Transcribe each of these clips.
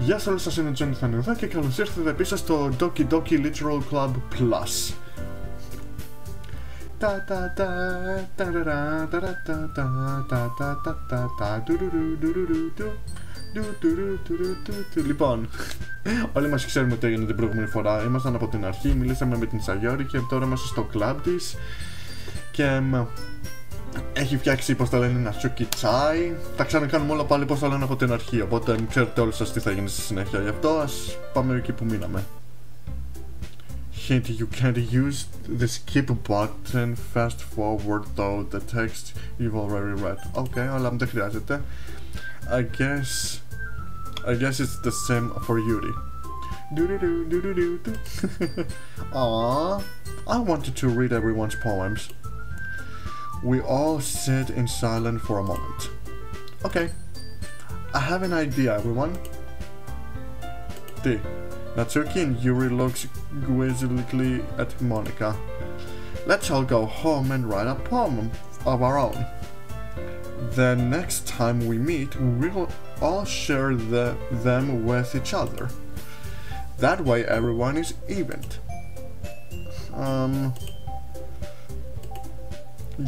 Γεια σας όλους, σας είναι ο JohnyThan εδώ και καλώς ήρθατε επίσης στο doki literal club plus. Λοιπόν, όλοι μας ξέρουμε ότι έγινε την προηγούμενη φορά. Ήμασταν από την αρχή, μιλήσαμε με την Sayori και τώρα είμαστε στο club της και έχει φτιάξει, πώς το λένε, natsuki chai. Τα ξανακάνουμε όλα πάλι, πώς το λένε, από την αρχή. Οπότε ξέρετε όλοι σας τι θα γίνει στη συνέχεια. Γι' αυτό ας πάμε εκεί που μείναμε. Hint, you can't use the skip button fast forward though the text you've already read. Okay, αλλά δεν χρειάζεται. I guess it's the same for Yuri. Aww, I wanted to read everyone's poems. We all sit in silence for a moment. Okay, I have an idea, everyone. D. Natsuki and Yuri looks quizzically at Monika. Let's all go home and write a poem of our own. The next time we meet, we'll all share them with each other. That way everyone is even.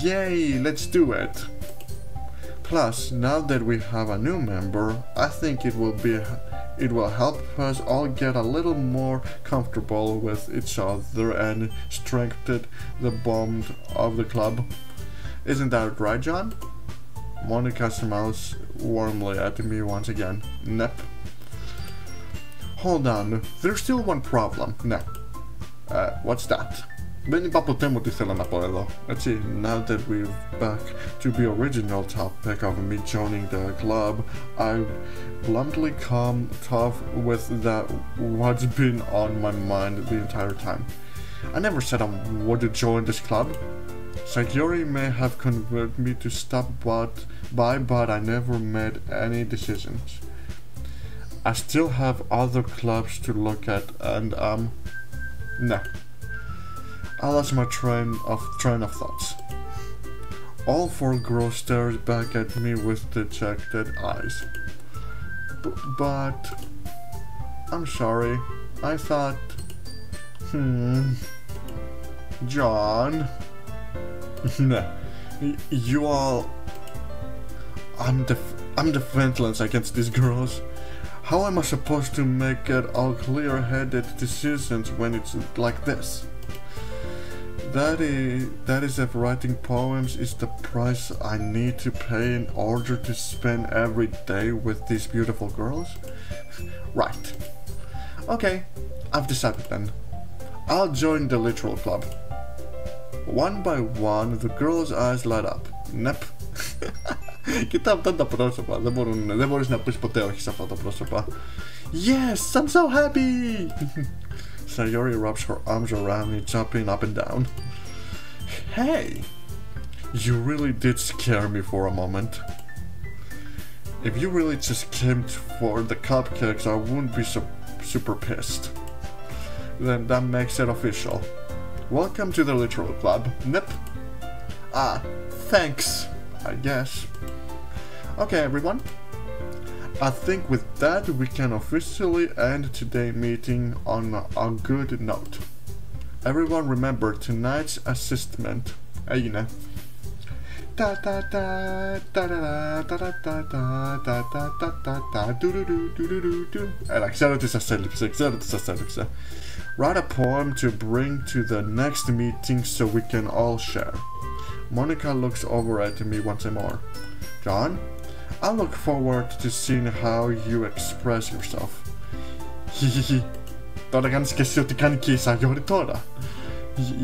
Yay, let's do it. Plus, now that we have a new member, I think it will help us all get a little more comfortable with each other and strengthen the bond of the club. Isn't that right, John? Monika smiles warmly at me once again. Nep. Hold on, there's still one problem. Nah. What's that? Δεν είπα ποτέ μου τι θέλω να πω εδώ. Έτσι, now that we're back to the original topic of me joining the club, I bluntly come tough with that what's been on my mind the entire time. I never said I would join this club. Sayori may have convinced me to stop by, but I never made any decisions. I still have other clubs to look at, and nah. I lost my train of thoughts. All four girls stared back at me with dejected eyes. But I'm sorry. I thought, John. Nah. You all. I'm defenseless against these girls. How am I supposed to make it all clear-headed decisions when it's like this? That is if writing poems is the price I need to pay in order to spend every day with these beautiful girls? Right. Okay, I've decided then. I'll join the literal club. One by one, the girls' eyes light up. Nep. Κοίτα αυτά τα πρόσωπα, δεν μπορείς να πεις ποτέ όχι σε αυτά τα πρόσωπα. Yes, I'm so happy! Sayori rubs her arms around me, jumping up and down. Hey! You really did scare me for a moment. If you really just came for the cupcakes, I wouldn't be so super pissed. Then that makes it official. Welcome to the literal club. Nip. Thanks, I guess. Okay, everyone. I think with that we can officially end today's meeting on a good note. Everyone remember tonight's assessment. Έγινε. Έλα, ξέρω τι σας έλειψε. Write a poem to bring to the next meeting so we can all share. Monika looks over at me once more. John? I look forward to seeing how you express yourself. Hihihi. Τώρα κάνεις και εσύ ό,τι κάνει και η Sayori τώρα.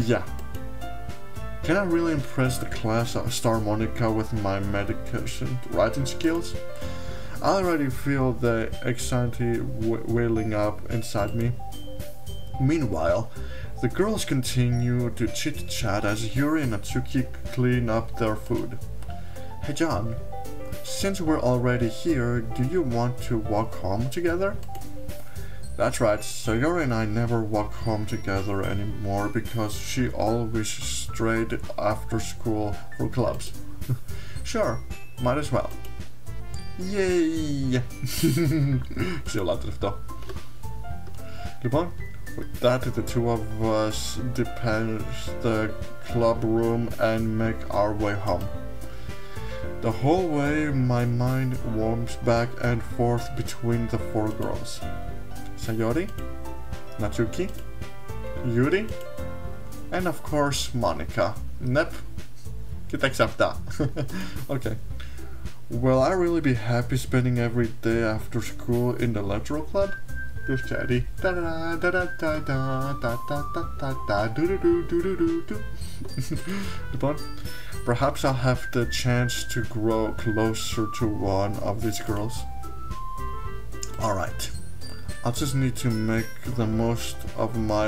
Yeah. Can I really impress the class star Monika with my medication writing skills? I already feel the anxiety welling up inside me. Meanwhile, the girls continue to chit-chat as Yuri and Natsuki clean up their food. Hey John. Since we're already here, do you want to walk home together? That's right, Sayori and I never walk home together anymore because she always strayed after school for clubs. Sure, might as well. Yay! Ξελάτρευτο. Λοιπόν, with that, the two of us depart the club room and make our way home. The whole way, my mind warms back and forth between the four girls. Sayori, Natsuki, Yuri, and of course Monica. Nep. Κοίταξε αυτά. Okay. Will I really be happy spending every day after school in the electoral club? Ποιος ξέρει. Λοιπόν, perhaps I'll have the chance to grow closer to one of these girls. Alright. I'll just need to make the most of my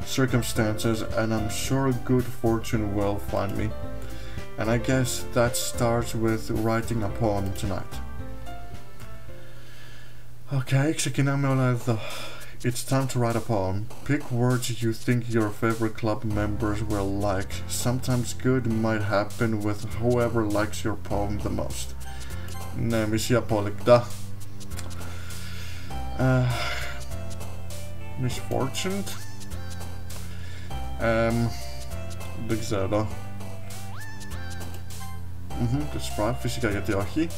circumstances, and I'm sure good fortune will find me. And I guess that starts with writing a poem tonight. Okay, ξεκινάμε όλα εδώ. It's time to write a poem. Pick words you think your favorite club members will like. Sometimes good might happen with whoever likes your poem the most. Ναι, μισή απόλυτα. Misfortuned. Δεν ξέρω. Describe, φυσικά γιατί όχι.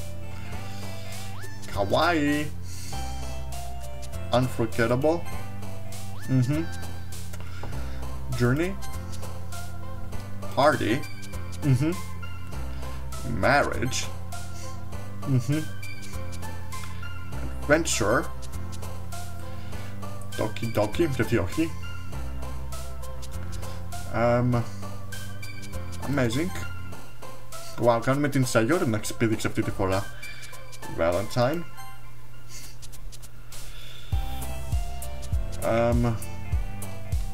Kawaii. Unforgettable. Journey. Party. Marriage. Adventure. Doki, γιατί όχι. Amazing. Wow, κάνουμε την Sayori να ξεπήδηξε αυτή τη φορά. Valentine.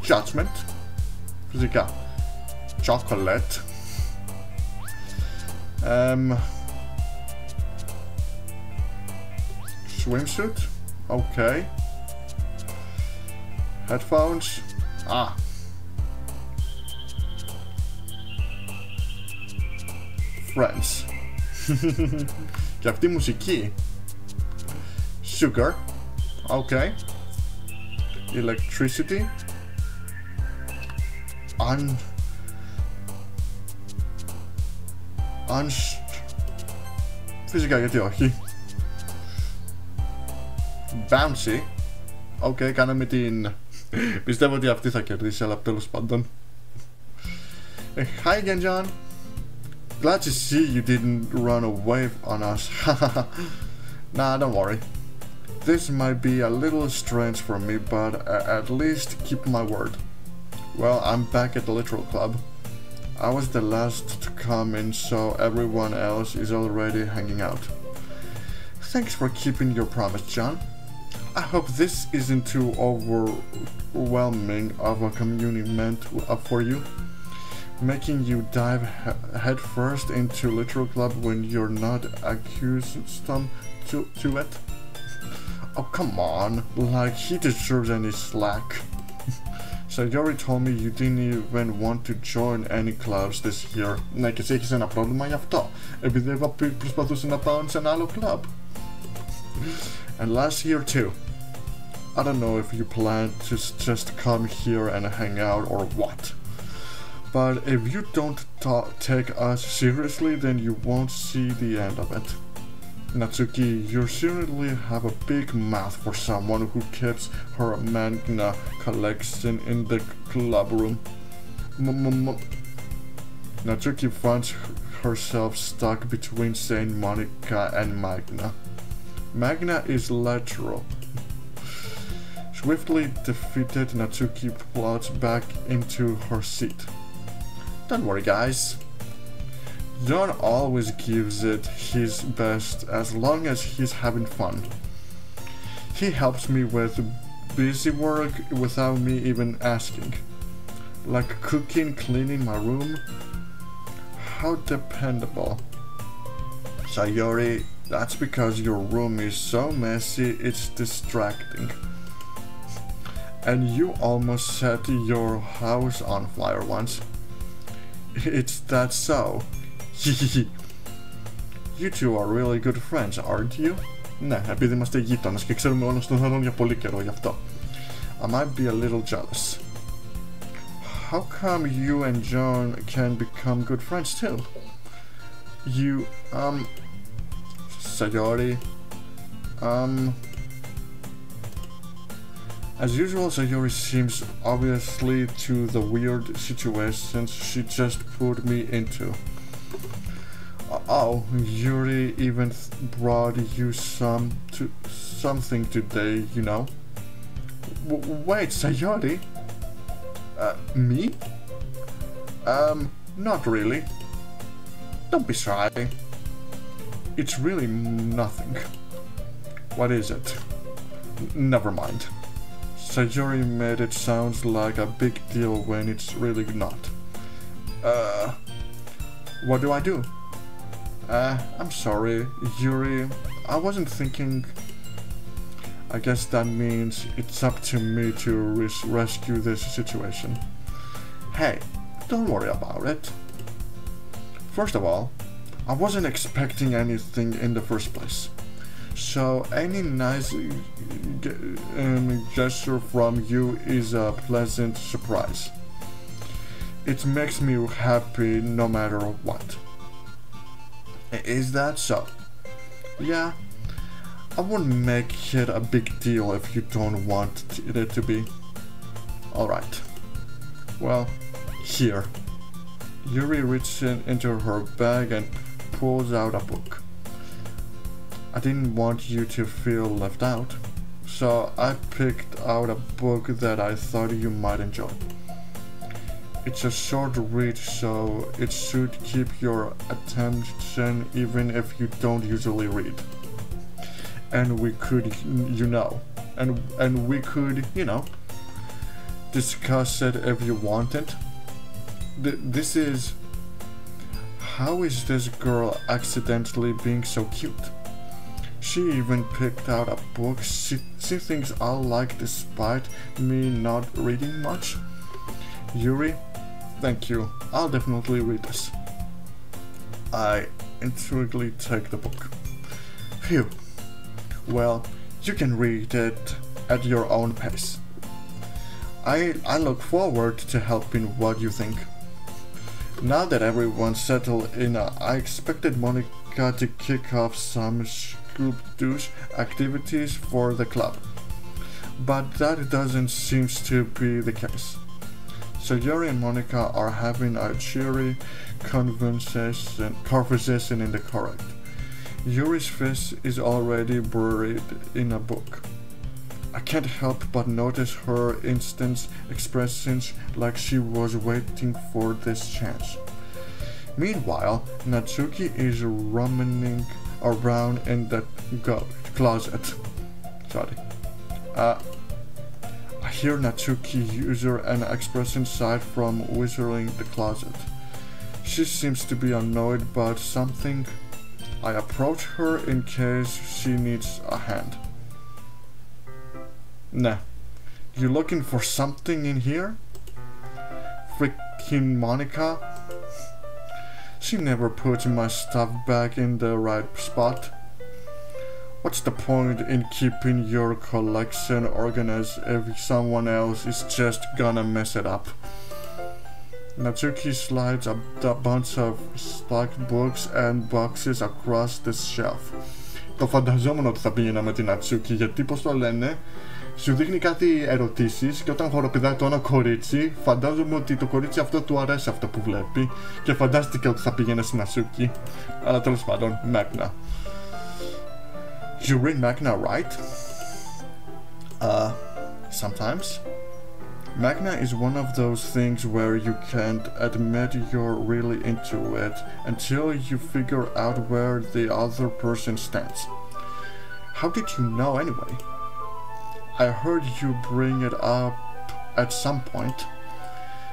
Judgment. Φυσικά. Chocolate. Swimsuit. Okay. Headphones. Ah. Friends. Και αυτή η μουσική. Sugar. Okay. Electricity. Φυσικά γιατί όχι. Bouncy. Okay, κάναμε την... Πιστεύω ότι αυτή θα κερδίσει, αλλά τέλος πάντων. Hi again, John. Glad to see you didn't run away on us. Nah, don't worry. This might be a little strange for me, but at least keep my word. Well, I'm back at the literal club. I was the last to come in, so everyone else is already hanging out. Thanks for keeping your promise, John. I hope this isn't too overwhelming of a commitment for you, making you dive headfirst into literal club when you're not accustomed to it. Oh, come on, like he deserves any slack. Sayori told me you didn't even want to join any clubs this year. Ναι, και εσύ έχεις ένα πρόβλημα γι' αυτό, επειδή εγώ προσπαθούσα να πάω σε ένα άλλο club. And last year too. I don't know if you plan to just come here and hang out or what. But if you don't take us seriously, then you won't see the end of it. Natsuki, you certainly have a big mouth for someone who keeps her manga collection in the club room. Natsuki finds herself stuck between Saint Monica and Magna. Magna is lateral. Swiftly defeated, Natsuki plots back into her seat. Don't worry, guys. John always gives it his best as long as he's having fun. He helps me with busy work without me even asking. Like cooking, cleaning my room. How dependable. Sayori, that's because your room is so messy it's distracting. And you almost set your house on fire once. It's that so. You two are really good friends, aren't you? Ναι, επειδή είμαστε γείτονες και ξέρουμε όλος τον άλλον για πολύ καιρό γι' αυτό. I might be a little jealous. How come you and John can become good friends too? You, Sayori, As usual, Sayori seems obviously to the weird situations she just put me into. Oh, Yuri even brought you something today, you know? Wait, Sayori? Me? Not really. Don't be shy. It's really nothing. What is it? Never mind. Sayori made it sound like a big deal when it's really not. What do I do? I'm sorry, Yuri. I wasn't thinking. I guess that means it's up to me to rescue this situation. Hey, don't worry about it. First of all, I wasn't expecting anything in the first place. So any nice gesture from you is a pleasant surprise. It makes me happy no matter what. Is that so? Yeah. I wouldn't make it a big deal if you don't want it to be. Alright. Well, here. Yuri reaches into her bag and pulls out a book. I didn't want you to feel left out, so I picked out a book that I thought you might enjoy. It's a short read, so it should keep your attention even if you don't usually read. And we could, discuss it if you wanted. This is... How is this girl accidentally being so cute? She even picked out a book she thinks I'll like despite me not reading much. Yuri, thank you. I'll definitely read this. I intriguedly take the book. Phew. Well, you can read it at your own pace. I look forward to helping what you think. Now that everyone's settled in, I expected Monica to kick off some Scoop-douche activities for the club, but that doesn't seem to be the case. So Yuri and Monica are having a cheery conversation in the correct. Yuri's face is already buried in a book. I can't help but notice her instant expressions like she was waiting for this chance. Meanwhile, Natsuki is running around in the closet. Sorry. I hear Natsuki user an expression aside from whistling the closet. She seems to be annoyed about something. I approach her in case she needs a hand. Nah. You looking for something in here? Freaking Monica. She never puts my stuff back in the right spot. What's the point in keeping your collection organized if someone else is just gonna mess it up? Natsuki slides a bunch of stacked books and boxes across the shelf. Το φανταζόμουν ότι θα πήγαινα με την Natsuki, γιατί πώς το λένε, σου δείχνει κάτι ερωτήσεις και όταν χοροπηδάει το ένα κορίτσι, φαντάζομαι ότι το κορίτσι αυτό του αρέσει αυτό που βλέπει και φαντάστηκε ότι θα πήγαινε στην Natsuki. Αλλά τέλος πάντων, Magna. You read Magna, right? Sometimes. Magna is one of those things where you can't admit you're really into it until you figure out where the other person stands. How did you know anyway? I heard you bring it up at some point.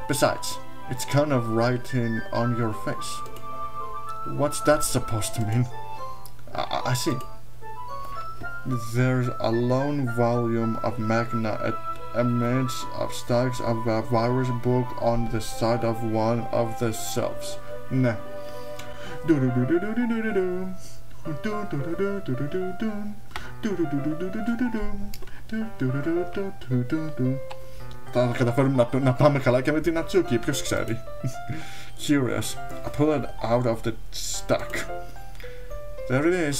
Besides, it's kind of writing on your face. What's that supposed to mean? I see. There's a lone volume of Magna amidst of stacks of a virus book on the side of one of the shelves. Nah. Do do do do do do do do. Θα καταφέρουμε να πάμε καλά και με την natsuki, ποιος ξέρει. Curious, I pull it out of the stack. There it is.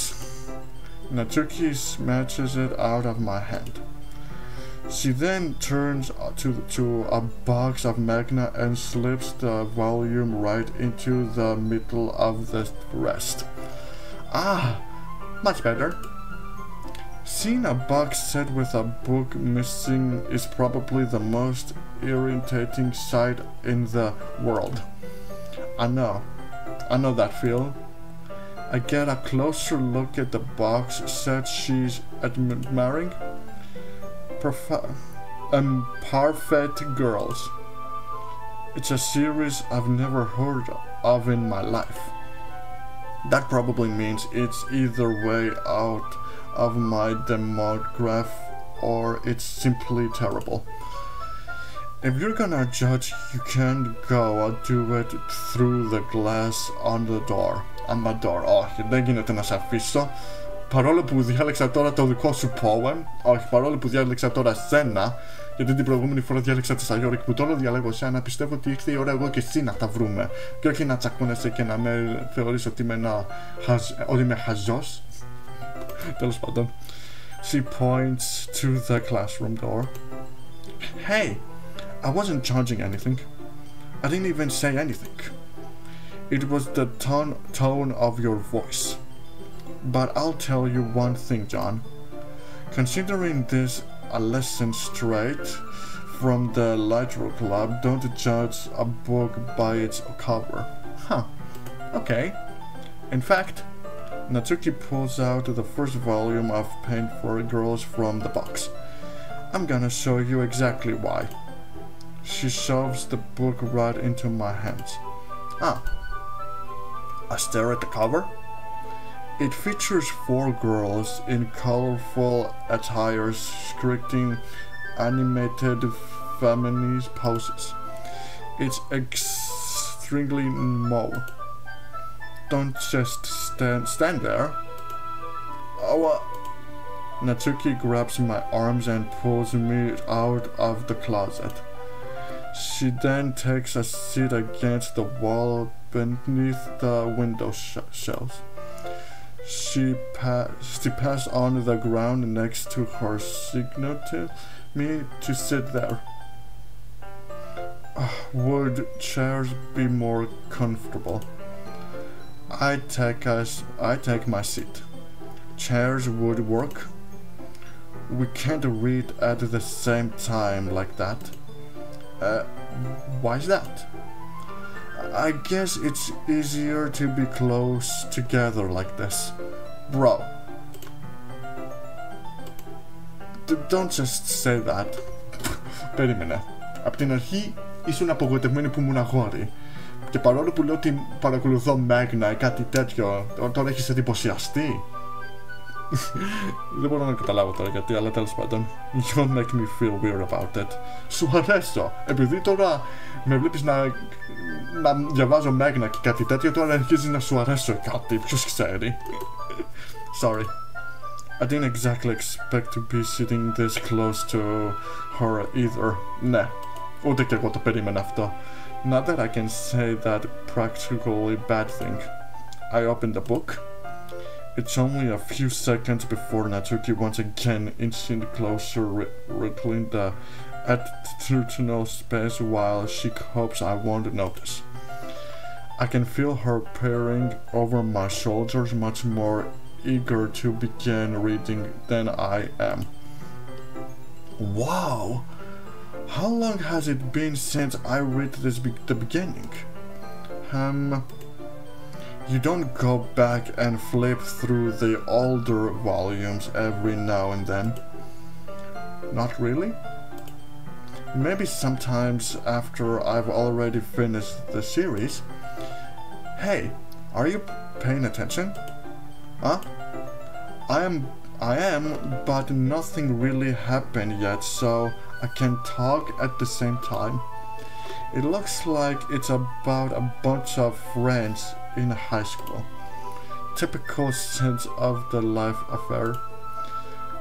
Natsuki snatches it out of my hand. She then turns to a box of magna and slips the volume right into the middle of the rest. Ah, much better. Seeing a box set with a book missing is probably the most irritating sight in the world. I know that feel. I get a closer look at the box set she's admiring. Perfect Girls. It's a series I've never heard of in my life. That probably means it's either way out of my demographic or it's simply terrible. If you're gonna judge, you can't go and do it through the glass on the door. On my door. Όχι, δεν γίνεται να σε αφήσω. Παρόλο που διάλεξα τώρα το δικό σου poem, όχι, παρόλο που διάλεξα τώρα σένα, γιατί την προηγούμενη φορά διάλεξα τη Σαγιόρικ, που τώρα διαλέγω σένα, πιστεύω ότι ήρθε η ώρα εγώ και εσύ να τα βρούμε. Και όχι να τσακώνεσαι και να με θεωρείς ότι είμαι χαζός. Τέλος πάντων. She points to the classroom door. Hey, I wasn't charging anything. I didn't even say anything. It was the tone of your voice. But I'll tell you one thing, John. Considering this a lesson straight from the Literature Club, don't judge a book by its cover. Huh. Okay. In fact, Natsuki pulls out the first volume of Paint for Girls from the box. I'm gonna show you exactly why. She shoves the book right into my hands. I stare at the cover. It features 4 girls in colorful attires scripting animated feminine poses. It's extremely moe. Don't just stand there. Natsuki grabs my arms and pulls me out of the closet. She then takes a seat against the wall beneath the window shelves. She passed on the ground next to her, signaling me to sit there. Would chairs be more comfortable? I take my seat. Chairs would work. We can't read at the same time like that. Why is that? I guess it's easier to be close together like this. Bro. Don't just say that. Περίμενε. Απ' την αρχή ήσουν απογοητευμένη που ήμουν αγόρι. Και παρόλο που λέω ότι παρακολουθώ Magna ή κάτι τέτοιο, τώρα έχεις εντυπωσιαστεί. Δεν μπορώ να καταλάβω τώρα γιατί, αλλά τέλος πάντων. You make me feel weird about it. Σου αρέσω. Επειδή τώρα με βλέπεις να διαβάζω Magna και κάτι τέτοιο, τώρα αρχίζει να σου αρέσω κάτι, ποιος ξέρει. Sorry. I didn't exactly expect to be sitting this close to her either. Ναι, ούτε και εγώ το περίμενα αυτό. Not that I can say that practically bad thing. I opened the book. It's only a few seconds before Natsuki once again inching closer, riddling the attitudinal space while she hopes I won't notice. I can feel her peering over my shoulders, much more eager to begin reading than I am. Wow! How long has it been since I read the beginning? You don't go back and flip through the older volumes every now and then? Not really? Maybe sometimes after I've already finished the series. Hey, are you paying attention? Huh? I am, but nothing really happened yet, so I can talk at the same time. It looks like it's about a bunch of friends in high school. typical sense of the life affair.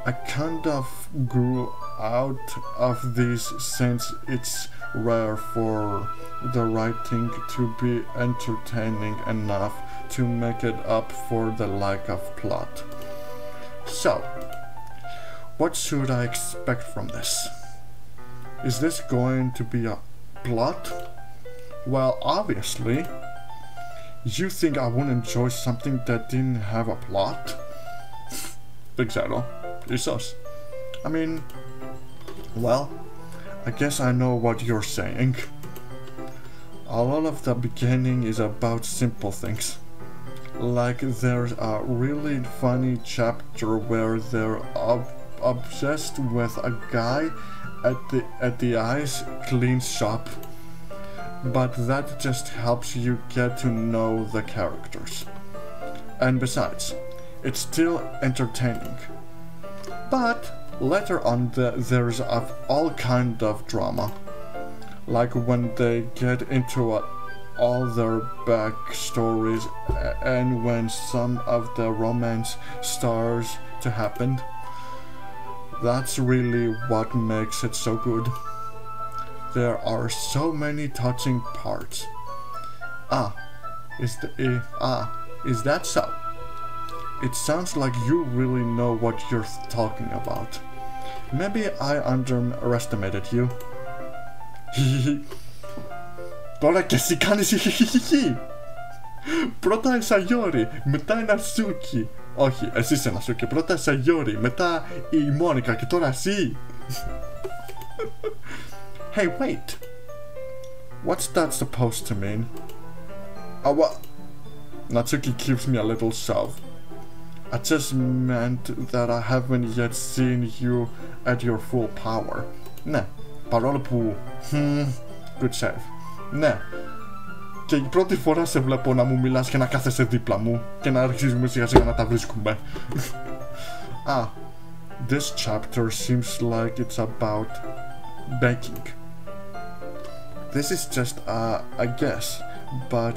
I kind of grew out of this since it's rare for the writing to be entertaining enough to make it up for the lack of plot. So, what should I expect from this? Is this going to be a plot? Well, obviously. You think I wouldn't enjoy something that didn't have a plot? Ξερω, ίσως. I mean, well, I guess I know what you're saying. A lot of the beginning is about simple things. Like there's a really funny chapter where they're obsessed with a guy at the ice clean shop. But that just helps you get to know the characters. And besides, it's still entertaining. But later on there's all kind of drama. Like when they get into all their backstories and when some of the romance starts to happen. That's really what makes it so good. There are so many touching parts. Is that so? It sounds like you really know what you're talking about. Maybe I underestimated you. Τώρα και εσύ κάνεις χιχιχιχι. Πρώτα Σαγιόρι, μετά η Νατσούκι. Όχι, εσύ είσαι Νατσούκι. Πρώτα Σαγιόρι, μετά η Μόνικα και τώρα εσύ. Hey, wait. What's that supposed to mean? What? Natsuki gives me a little shove. I just meant that I haven't yet seen you at your full power. Ναι, παρόλο που... good save. Ναι. Και η πρώτη φορά σε βλέπω να μου μιλάς και να κάθεσαι δίπλα μου και να αρχίζουμε σιγά σιγά να τα βρίσκουμε. This chapter seems like it's about baking. This is just a guess, but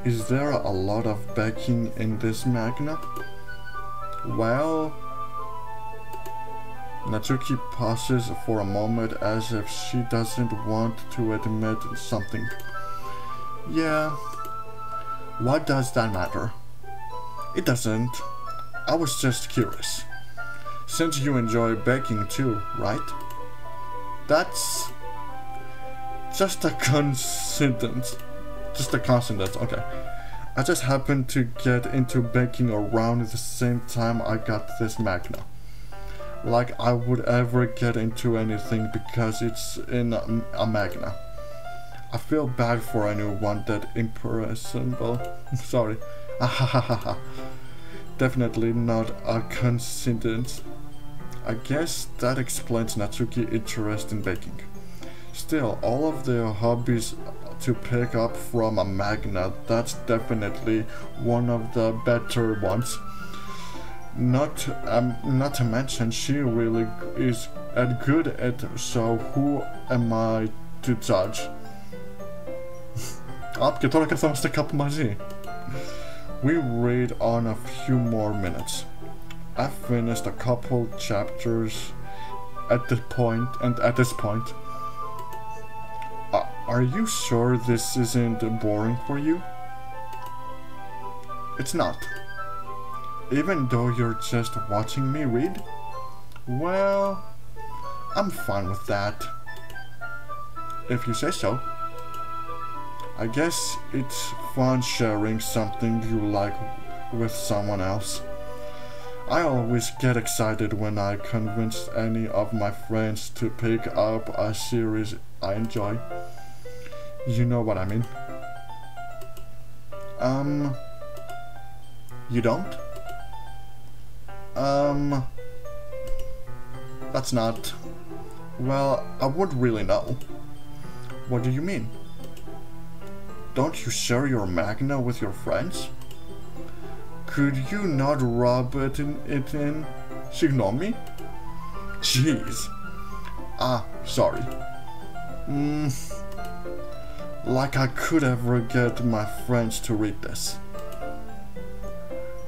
is there a lot of baking in this manga? Well, Natsuki pauses for a moment as if she doesn't want to admit something. Yeah, why does that matter? It doesn't. I was just curious. Since you enjoy baking too, right? That's just a coincidence. Just a coincidence, okay. I just happened to get into baking around the same time I got this manga. Like I would ever get into anything because it's in a manga. I feel bad for anyone that impressionable. Sorry. Definitely not a coincidence. I guess that explains Natsuki's interest in baking. Still, all of their hobbies to pick up from a manga, that's definitely one of the better ones. Not to mention she really is good at, so who am I to judge? Και τώρα καθόμαστε κάπου μαζί. We read on a few more minutes. I finished a couple chapters at this point. Are you sure this isn't boring for you? It's not. Even though you're just watching me read? Well, I'm fine with that. If you say so. I guess it's fun sharing something you like with someone else. I always get excited when I convince any of my friends to pick up a series I enjoy. You know what I mean. You don't? That's not... Well, I wouldn't really know. What do you mean? Don't you share your manga with your friends? Could you not rub it in? Συγγνώμη? Jeez. Sorry. Like I could ever get my friends to read this.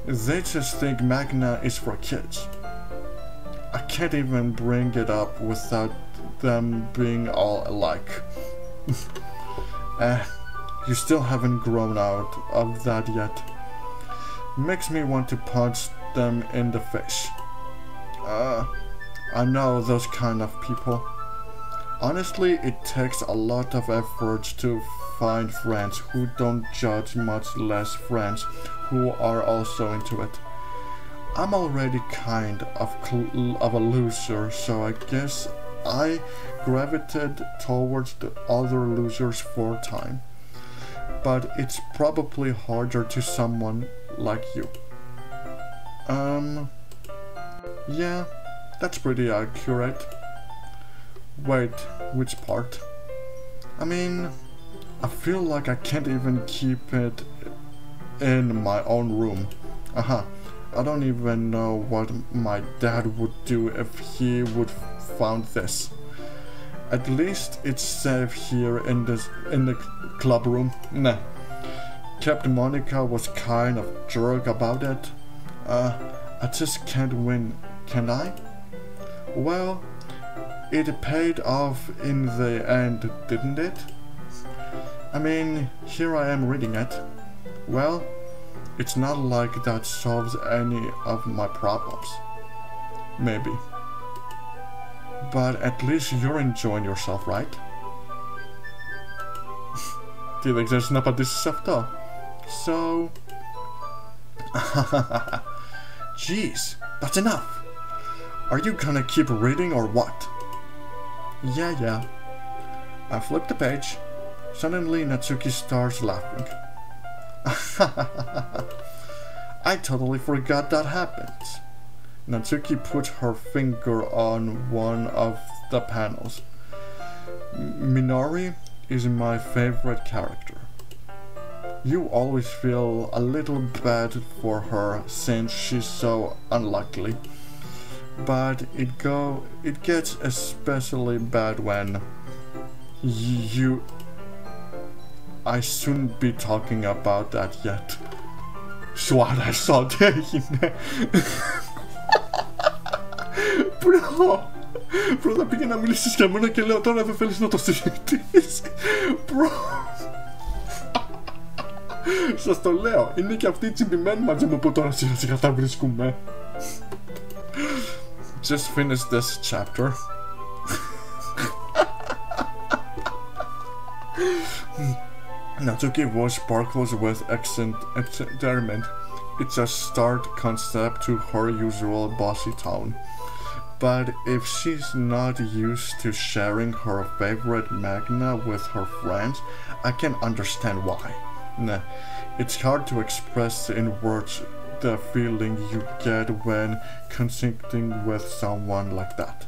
They just think Magna is for kids. I can't even bring it up without them being all alike. You still haven't grown out of that yet. Makes me want to punch them in the face. I know those kind of people. Honestly, it takes a lot of effort to find friends who don't judge, much less friends who are also into it. I'm already kind of a loser, so I guess I gravitated towards the other losers for a time. But it's probably harder to someone like you. Yeah, that's pretty accurate. Wait, which part? I mean, I feel like I can't even keep it in my own room. I don't even know what my dad would do if he would found this. At least it's safe here in the club room. Nah. Captain Monica was kind of jerk about it. I just can't win, can I? Well, it paid off in the end, didn't it? I mean, here I am reading it. Well, it's not like that solves any of my problems. Maybe. But at least you're enjoying yourself, right? Τι δεν ξέρεις να απαντήσεις σε αυτό? So... Jeez, that's enough! Are you gonna keep reading or what? Yeah. I flipped the page. Suddenly Natsuki starts laughing. I totally forgot that happened. Natsuki put her finger on one of the panels. Minori is my favorite character. You always feel a little bad for her since she's so unlucky. But it gets especially bad when I shouldn't be talking about that yet. Σου αρέσω, τι έγινε? Πρώτα πήγε να μιλήσεις για μένα και λέω τώρα δεν θέλεις να το συζητήσεις. Σας το λέω, είναι και αυτοί τσιμπημένοι μαζί μου που τώρα σιγά σιγά τα βρίσκουμε. Just finish this chapter. Natsuki voice sparkles with excitement. It's a stark concept to her usual bossy tone. But if she's not used to sharing her favorite Magna with her friends, I can understand why. Nah, it's hard to express in words the feeling you get when connecting with someone like that.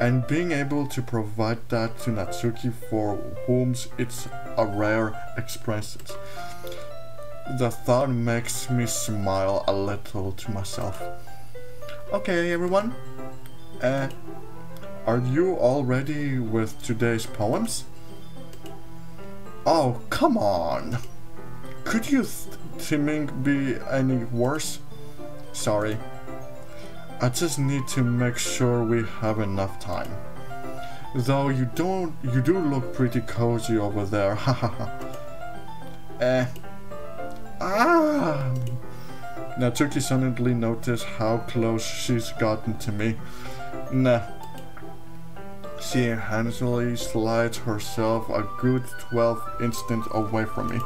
And being able to provide that to Natsuki, for whom it's a rare experience. The thought makes me smile a little to myself. Okay, everyone. Are you all ready with today's poems? Oh, come on! Could you timing be any worse? Sorry. I just need to make sure we have enough time. Though you do look pretty cozy over there, hahaha. Natsuki suddenly noticed how close she's gotten to me. Nah. She hastily slides herself a good 12 inches away from me.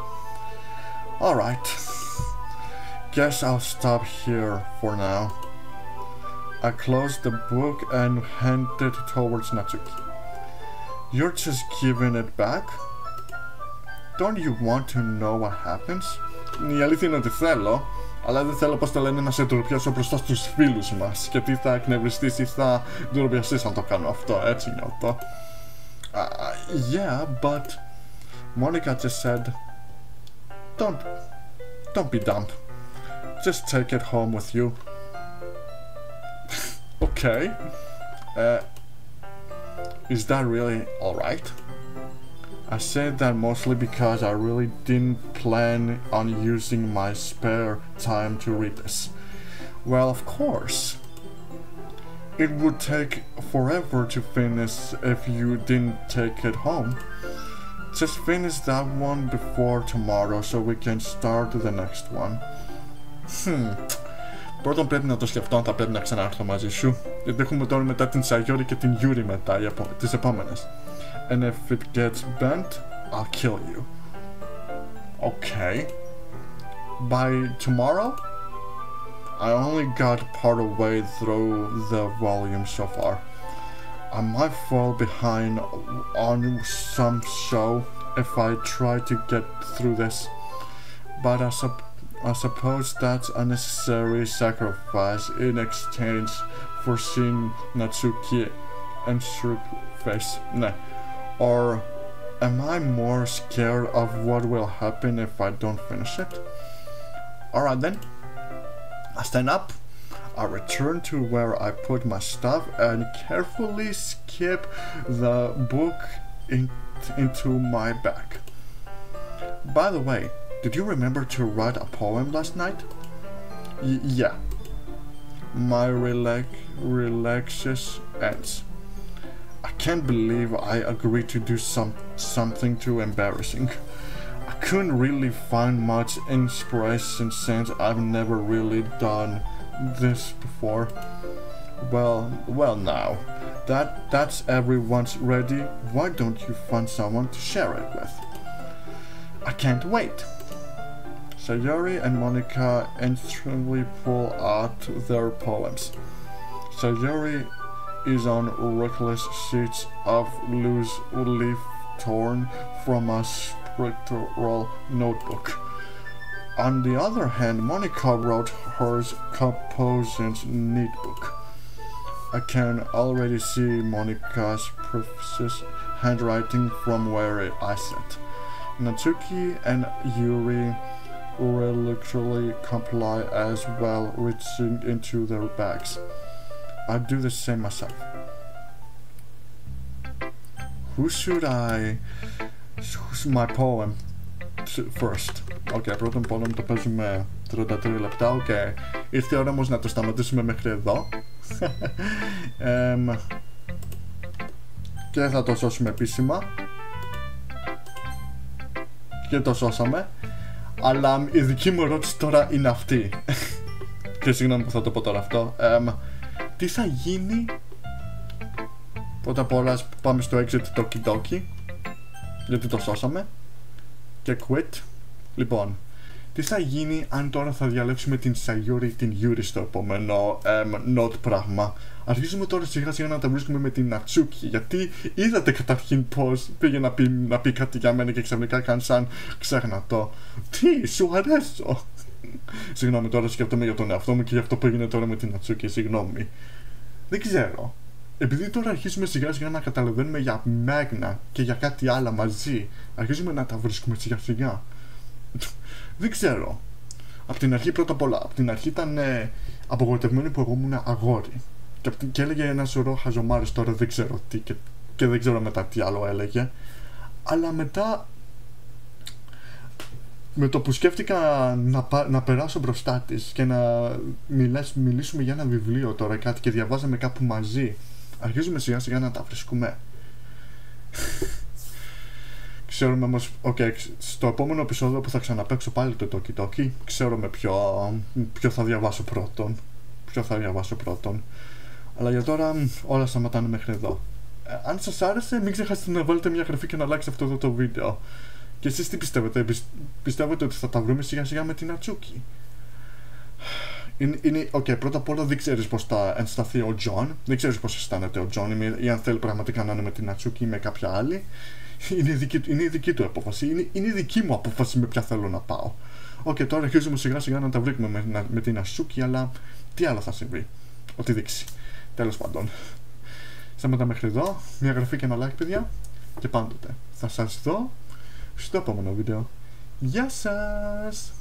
Alright. Guess I'll stop here for now. I closed the book and handed it towards Natsuki. You're just giving it back? Don't you want to know what happens? Η αλήθεια είναι ότι θέλω, αλλά δεν θέλω, πώς το λένε, να σε ντροπιάσω μπροστά στους φίλους μας και τι θα εκνευριστείς ή θα ντροπιαστείς αν το κάνω αυτό, έτσι νιώθω. Yeah, but Monica just said, don't be dumb. Just take it home with you. Okay. Is that really alright? I said that mostly because I really didn't plan on using my spare time to read this. Well, of course. It would take forever to finish if you didn't take it home. Just finish that one before tomorrow so we can start the next one. Πρώτον πρέπει να το σκεφτώ αν θα πρέπει να ξανάρθω μαζί σου. Γιατί έχουμε τώρα μετά την Sayori και την Yuri μετά, τις επόμενες. And if it gets bent, I'll kill you. Okay. By tomorrow? I only got part of way through the volume so far. I might fall behind on some show if I try to get through this. But I suppose that's a necessary sacrifice in exchange for seeing Natsuki and Shirk face. Nah. Or am I more scared of what will happen if I don't finish it? Alright then. I stand up, I return to where I put my stuff and carefully skip the book into my bag. By the way, did you remember to write a poem last night? Yeah. My relaxes ends. I can't believe I agreed to do something too embarrassing. I couldn't really find much inspiration since I've never really done this before. Well now, that's everyone's ready, why don't you find someone to share it with? I can't wait. Sayori and Monica instantly pull out their poems. Sayori is on reckless sheets of loose leaf torn from a scriptural notebook. On the other hand, Monica wrote hers compositions neat book. I can already see Monica's precise handwriting from where I sat. Natsuki and Yuri reluctantly comply as well, reaching into their bags. I'd do the same myself. Who's my poem first? Okay, πρώτον poem το παίζουμε 33 λεπτά. Okay. Ήρθε η ώρα όμως να το σταματήσουμε μέχρι εδώ. Και θα το σώσουμε επίσημα. Και το σώσαμε. Αλλά η δική μου ερώτηση τώρα είναι αυτή. Και συγγνώμη που θα το πω τώρα αυτό. Τι θα γίνει? Πρώτα απ' όλα πάμε στο exit doki, γιατί το σώσαμε. Και quit. Λοιπόν, τι θα γίνει αν τώρα θα διαλέξουμε την Sayori την Yuri στο επόμενο note πράγμα? Αρχίζουμε τώρα σιγά σιγά να τα βρίσκουμε με την Natsuki, γιατί είδατε καταρχήν πως πήγε να πει κάτι για μένα και ξαφνικά κάνει σαν ξέχνατο. Τι, σου αρέσω? Συγγνώμη, τώρα σκέφτομαι για τον εαυτό μου και για αυτό που έγινε τώρα με την Natsuki, συγγνώμη. Δεν ξέρω. Επειδή τώρα αρχίζουμε σιγά σιγά να καταλαβαίνουμε για Magna και για κάτι άλλο μαζί, αρχίζουμε να τα βρίσκουμε σιγά σιγά. Δεν ξέρω. Απ' την αρχή, πρώτα απ' όλα, απ' την αρχή ήταν απογοητευμένη που εγώ ήμουν αγόρι. Και έλεγε ένα σωρό χαζομάρες, τώρα δεν ξέρω τι και δεν ξέρω μετά τι άλλο έλεγε. Αλλά μετά, με το που σκέφτηκα να περάσω μπροστά της και να μιλήσουμε για ένα βιβλίο τώρα κάτι και διαβάζαμε κάπου μαζί, αρχίζουμε σιγά σιγά να τα βρίσκουμε. Ξέρουμε όμως, στο επόμενο επεισόδιο που θα ξαναπαίξω πάλι το doki, ξέρουμε ποιο θα διαβάσω πρώτον. Αλλά για τώρα όλα σταματάνε μέχρι εδώ. Αν σας άρεσε, μην ξεχάσετε να βάλετε μια εγγραφή και να αλλάξετε αυτό εδώ το βίντεο. Και εσείς τι πιστεύετε? Πιστεύετε ότι θα τα βρούμε σιγά σιγά με την Natsuki? Πρώτα απ' όλα δεν ξέρεις πως θα ενσταθεί ο John, δεν ξέρεις πως αισθάνεται ο John ή αν θέλει πραγματικά να είναι με την Natsuki ή με κάποια άλλη. Είναι η δική του απόφαση, είναι η δική μου απόφαση με ποια θέλω να πάω. Τώρα αρχίζουμε σιγά σιγά να τα βρήκουμε με την Natsuki, αλλά τι άλλο θα συμβεί? Ό,τι δείξει. Τέλος πάντων. Σταματά μέχρι εδώ, μια εγγραφή και ένα like, παιδιά, και πάντοτε θα σας δω στο επόμενο βίντεο. Γεια σας!